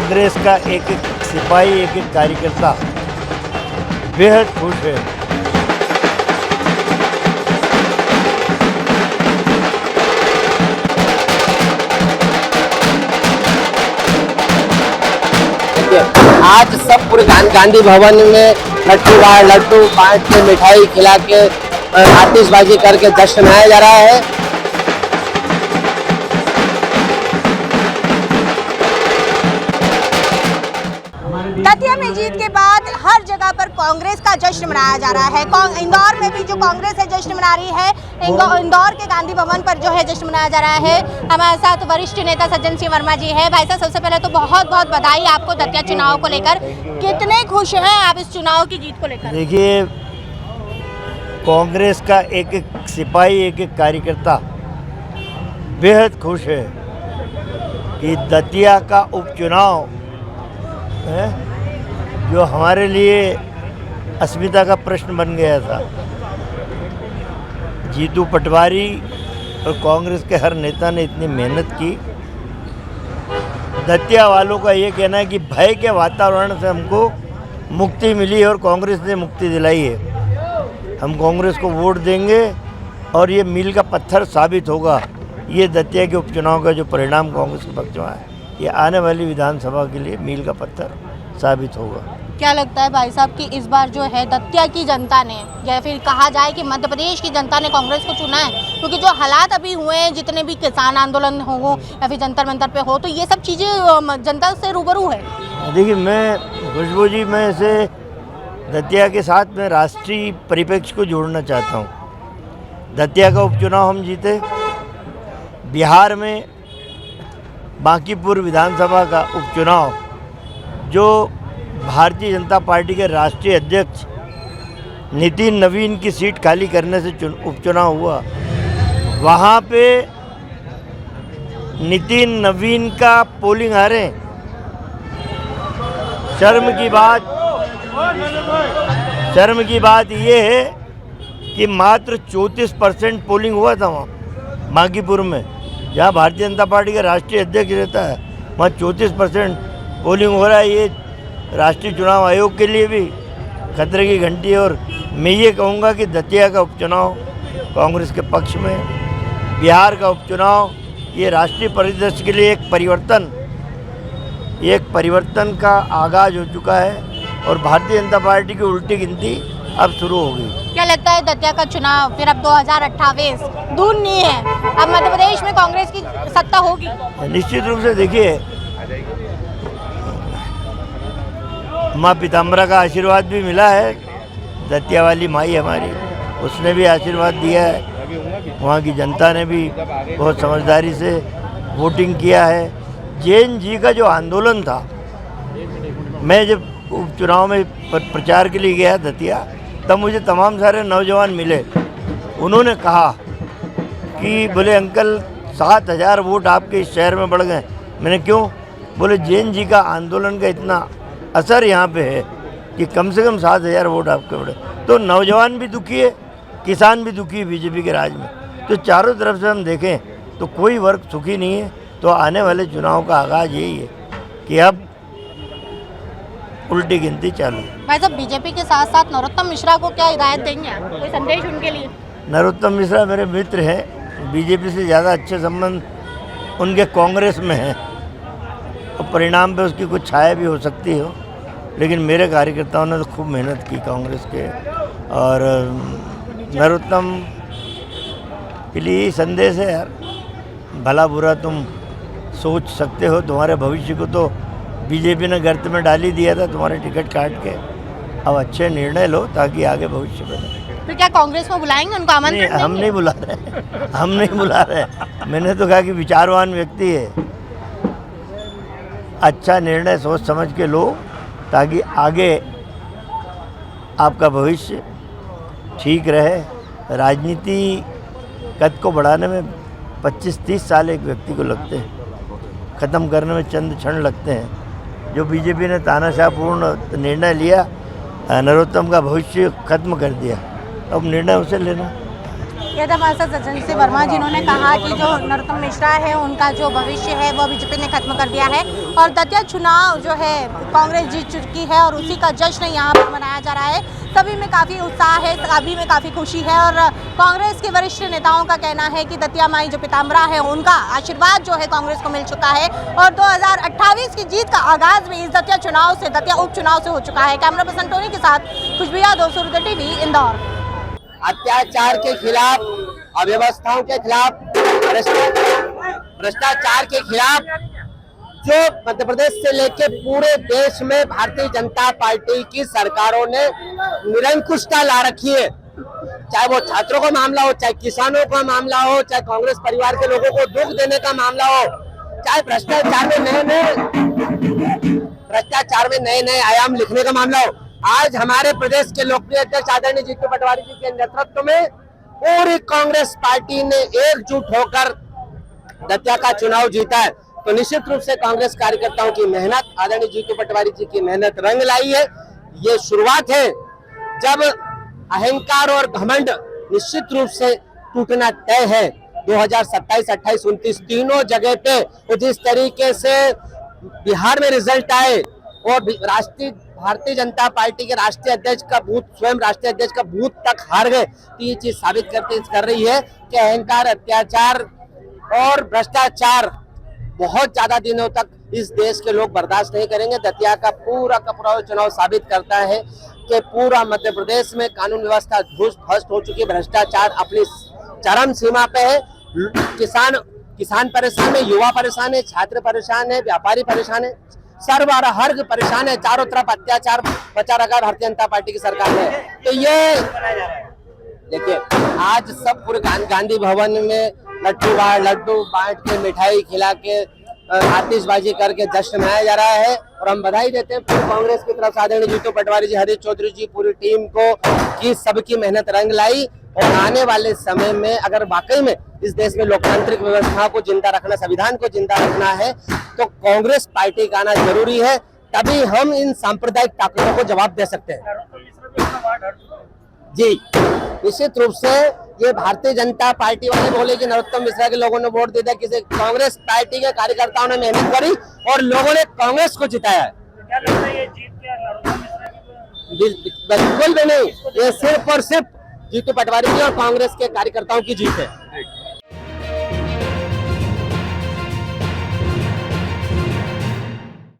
कांग्रेस का एक एक सिपाही, एक एक कार्यकर्ता बेहद खुश है। आज सब पूरे गांधी भवन में लड्डू बांट के, मिठाई खिला के, आतिशबाजी करके जश्न मनाया जा रहा है। दतिया में जीत के बाद हर जगह पर कांग्रेस का जश्न मनाया जा रहा है। इंदौर में भी जो कांग्रेस है जश्न मना रही है। इंदौर के गांधी भवन पर जो है जश्न मनाया जा रहा है। हमारे साथ वरिष्ठ नेता सज्जन सिंह वर्मा जी है। भाई साहब, सबसे पहले तो बहुत बहुत बधाई आपको दतिया चुनाव को लेकर। कितने खुश हैं आप इस चुनाव की जीत को लेकर? देखिए, कांग्रेस का एक एक सिपाही, एक एक कार्यकर्ता बेहद खुश है कि दतिया का उपचुनाव है जो हमारे लिए अस्मिता का प्रश्न बन गया था। जीतू पटवारी और कांग्रेस के हर नेता ने इतनी मेहनत की। दतिया वालों का ये कहना है कि भय के वातावरण से हमको मुक्ति मिली और कांग्रेस ने मुक्ति दिलाई है। हम कांग्रेस को वोट देंगे और ये मील का पत्थर साबित होगा। ये दतिया के उपचुनाव का जो परिणाम कांग्रेस के पक्ष में है, ये आने वाली विधानसभा के लिए मील का पत्थर साबित होगा। क्या लगता है भाई साहब कि इस बार जो है दतिया की जनता ने, या फिर कहा जाए कि मध्य प्रदेश की जनता ने कांग्रेस को चुना है? क्योंकि जो हालात अभी हुए हैं, जितने भी किसान आंदोलन हो या फिर जंतर मंतर पे हो, तो ये सब चीज़ें जनता से रूबरू है। देखिए, मैं खुशबू जी, मैं इसे दतिया के साथ में राष्ट्रीय परिप्रेक्ष्य को जोड़ना चाहता हूँ। दतिया का उपचुनाव हम जीते। बिहार में बांकीपुर विधानसभा का उपचुनाव जो भारतीय जनता पार्टी के राष्ट्रीय अध्यक्ष नितिन नवीन की सीट खाली करने से उपचुनाव हुआ, वहाँ पे नितिन नवीन का पोलिंग हारे। शर्म की बात ये है कि मात्र 34% पोलिंग हुआ था वहाँ बांकीपुर में, जहाँ भारतीय जनता पार्टी का राष्ट्रीय अध्यक्ष रहता है। वहाँ 34% पोलिंग हो रहा है। ये राष्ट्रीय चुनाव आयोग के लिए भी खतरे की घंटी है। और मैं ये कहूँगा कि दतिया का उपचुनाव कांग्रेस के पक्ष में, बिहार का उपचुनाव ये राष्ट्रीय परिदृश्य के लिए एक परिवर्तन का आगाज हो चुका है और भारतीय जनता पार्टी की उल्टी गिनती अब शुरू हो गई। क्या लगता है दतिया का चुनाव फिर अब 2028 दूर नहीं है, अब मध्य प्रदेश में कांग्रेस की सत्ता होगी? निश्चित रूप से। देखिए, माँ पीताम्बरा का आशीर्वाद भी मिला है। दतिया वाली माई हमारी, उसने भी आशीर्वाद दिया है। वहाँ की जनता ने भी बहुत समझदारी से वोटिंग किया है। जैन जी का जो आंदोलन था, मैं जब उपचुनाव में प्रचार के लिए गया दतिया, तब मुझे तमाम सारे नौजवान मिले। उन्होंने कहा कि बोले अंकल 7000 वोट आपके इस शहर में बढ़ गए। मैंने क्यों? बोले जैन जी का आंदोलन का इतना असर यहाँ पे है कि कम से कम 7000 वोट आपके बढ़े। तो नौजवान भी दुखी है, किसान भी दुखी है बीजेपी के राज में। तो चारों तरफ से हम देखें तो कोई वर्ग सुखी नहीं है। तो आने वाले चुनाव का आगाज़ यही है कि अब उल्टी गिनती चालू। भाई साहब, बीजेपी के साथ साथ नरोत्तम मिश्रा को क्या हिदायत देंगे आप? कोई संदेश उनके लिए? नरोत्तम मिश्रा मेरे मित्र हैं। बीजेपी से ज़्यादा अच्छे संबंध उनके कांग्रेस में हैं और परिणाम पे उसकी कुछ छाया भी हो सकती हो, लेकिन मेरे कार्यकर्ताओं ने तो खूब मेहनत की कांग्रेस के। और नरोत्तम के लिए यही संदेश है यार, भला बुरा तुम सोच सकते हो। तुम्हारे भविष्य को तो बीजेपी ने गर्त में डाल ही दिया था तुम्हारे टिकट काट के। अब अच्छे निर्णय लो ताकि आगे भविष्य बने। तो क्या कांग्रेस को बुलाएंगे, उनको आमंत्रण देंगे? हम नहीं बुला रहे, हम नहीं बुला रहे। मैंने तो कहा कि विचारवान व्यक्ति है, अच्छा निर्णय सोच समझ के लो ताकि आगे आपका भविष्य ठीक रहे। राजनीति कद को बढ़ाने में 25-30 साल एक व्यक्ति को लगते हैं, ख़त्म करने में चंद क्षण लगते हैं। जो बीजेपी ने तानाशाहपूर्ण निर्णय लिया, नरोत्तम का भविष्य खत्म कर दिया, अब निर्णय उसे लेना। ये था सांसद सज्जन सिंह वर्मा, जिन्होंने कहा कि जो नरोत्तम मिश्रा है उनका जो भविष्य है वो बीजेपी ने खत्म कर दिया है और दतिया चुनाव जो है कांग्रेस जीत चुकी है और उसी का जश्न यहाँ पर मनाया जा रहा है। सभी में काफ़ी उत्साह है, सभी में काफ़ी खुशी है और कांग्रेस के वरिष्ठ नेताओं का कहना है कि दतिया माई जो पीताम्बरा है उनका आशीर्वाद जो है कांग्रेस को मिल चुका है और 2028 की जीत का आगाज भी इस दतिया चुनाव से, दतिया उपचुनाव से हो चुका है। कैमरा पर्सन टोनी के साथ खुशबिया 200 टीवी इंदौर। अत्याचार के खिलाफ, अव्यवस्थाओं के खिलाफ, भ्रष्टाचार के खिलाफ जो मध्य प्रदेश से लेकर पूरे देश में भारतीय जनता पार्टी की सरकारों ने निरंकुशता ला रखी है। चाहे वो छात्रों का मामला हो, चाहे किसानों का मामला हो, चाहे कांग्रेस परिवार के लोगों को दुख देने का मामला हो, चाहे भ्रष्टाचार में नए नए आयाम लिखने का मामला हो। आज हमारे प्रदेश के लोकप्रिय अध्यक्ष आदरणीय जीतू पटवारी जी के नेतृत्व में पूरी कांग्रेस पार्टी ने एकजुट होकर दतिया का चुनाव जीता है। तो निश्चित रूप से कांग्रेस कार्यकर्ताओं की मेहनत, आदरणीय जीतू पटवारी जी की मेहनत रंग लाई है। ये शुरुआत है, जब अहंकार और घमंड निश्चित रूप से टूटना तय है। 2027, 28, 29 तीनों जगह पे जिस तरीके से बिहार में रिजल्ट आए और भारतीय जनता पार्टी के राष्ट्रीय अध्यक्ष का बूथ, स्वयं राष्ट्रीय अध्यक्ष का बूथ तक हार गए, तो ये चीज साबित कर रही है कि अहंकार, अत्याचार और भ्रष्टाचार बहुत ज्यादा दिनों तक इस देश के लोग बर्दाश्त नहीं करेंगे। दतिया का पूरा चुनाव साबित करता है कि पूरा मध्य प्रदेश में कानून व्यवस्था ध्वस्त हो चुकी है। भ्रष्टाचार अपनी चरम सीमा पे है। किसान परेशान है, युवा परेशान है, छात्र परेशान है, व्यापारी परेशान है, सर्वहर्ग परेशान है। चारों तरफ अत्याचार बचा रखा भारतीय जनता पार्टी की सरकार ने। तो ये देखिए, आज सब पूरे गांधी भवन में लड्डू बांट के, मिठाई खिला के, आतिशबाजी करके जश्न मनाया जा रहा है और हम बधाई देते हैं पूरी कांग्रेस की तरफ से आदरणीय जीतू पटवारी जी, हरीश चौधरी जी, पूरी टीम को कि सबकी मेहनत रंग लाई। और आने वाले समय में अगर वाकई में इस देश में लोकतांत्रिक व्यवस्था को जिंदा रखना, संविधान को जिंदा रखना है, तो कांग्रेस पार्टी का आना जरूरी है। तभी हम इन सांप्रदायिक ताकतों को जवाब दे सकते हैं। जी, निश्चित रूप से ये भारतीय जनता पार्टी वाले बोले कि नरोत्तम मिश्रा के लोगों ने वोट दे दिया, किसी कांग्रेस पार्टी के कार्यकर्ताओं ने मेहनत करी और लोगों ने कांग्रेस को जिताया है। क्या लगता है ये जीत क्या नरोत्तम मिश्रा की? बिल्कुल भी नहीं, ये सिर्फ और सिर्फ जीतू पटवारी जी और कांग्रेस के कार्यकर्ताओं की जीत है।